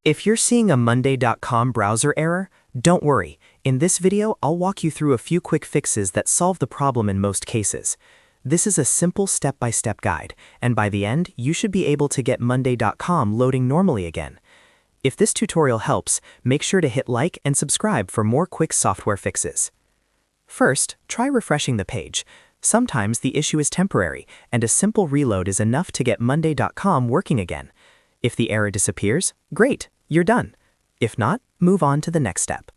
If you're seeing a Monday.com browser error, don't worry. In this video, I'll walk you through a few quick fixes that solve the problem in most cases. This is a simple step-by-step guide, and by the end, you should be able to get Monday.com loading normally again. If this tutorial helps, make sure to hit like and subscribe for more quick software fixes. First, try refreshing the page. Sometimes the issue is temporary, and a simple reload is enough to get Monday.com working again. If the error disappears, great, you're done. If not, move on to the next step.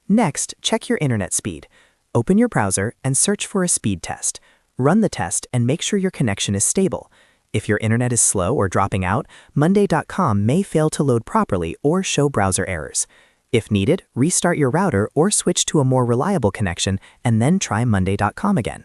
Next, check your internet speed. Open your browser and search for a speed test. Run the test and make sure your connection is stable. If your internet is slow or dropping out, Monday.com may fail to load properly or show browser errors. If needed, restart your router or switch to a more reliable connection and then try Monday.com again.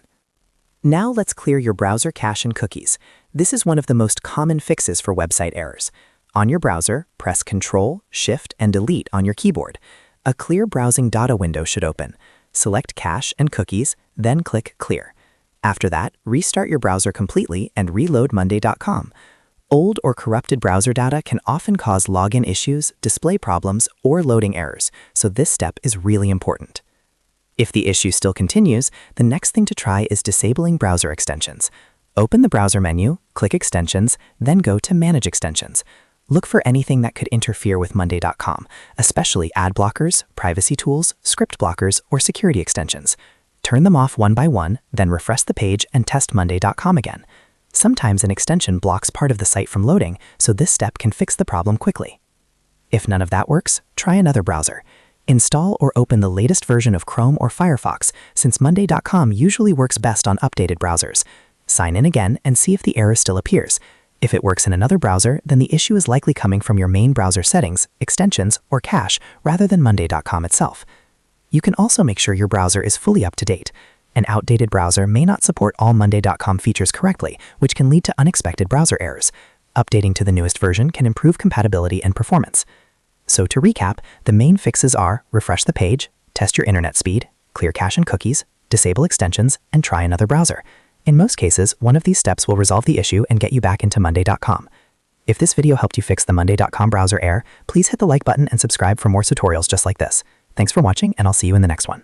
Now let's clear your browser cache and cookies. This is one of the most common fixes for website errors. On your browser, press Ctrl, Shift, and Delete on your keyboard. A clear browsing data window should open. Select Cache and Cookies, then click Clear. After that, restart your browser completely and reload Monday.com. Old or corrupted browser data can often cause login issues, display problems, or loading errors, so this step is really important. If the issue still continues, the next thing to try is disabling browser extensions. Open the browser menu, click Extensions, then go to Manage Extensions. Look for anything that could interfere with Monday.com, especially ad blockers, privacy tools, script blockers, or security extensions. Turn them off one by one, then refresh the page and test Monday.com again. Sometimes an extension blocks part of the site from loading, so this step can fix the problem quickly. If none of that works, try another browser. Install or open the latest version of Chrome or Firefox, since Monday.com usually works best on updated browsers. Sign in again and see if the error still appears. If it works in another browser, then the issue is likely coming from your main browser settings, extensions, or cache, rather than Monday.com itself. You can also make sure your browser is fully up to date. An outdated browser may not support all Monday.com features correctly, which can lead to unexpected browser errors. Updating to the newest version can improve compatibility and performance. So to recap, the main fixes are refresh the page, test your internet speed, clear cache and cookies, disable extensions, and try another browser. In most cases, one of these steps will resolve the issue and get you back into Monday.com. If this video helped you fix the Monday.com browser error, please hit the like button and subscribe for more tutorials just like this. Thanks for watching, and I'll see you in the next one.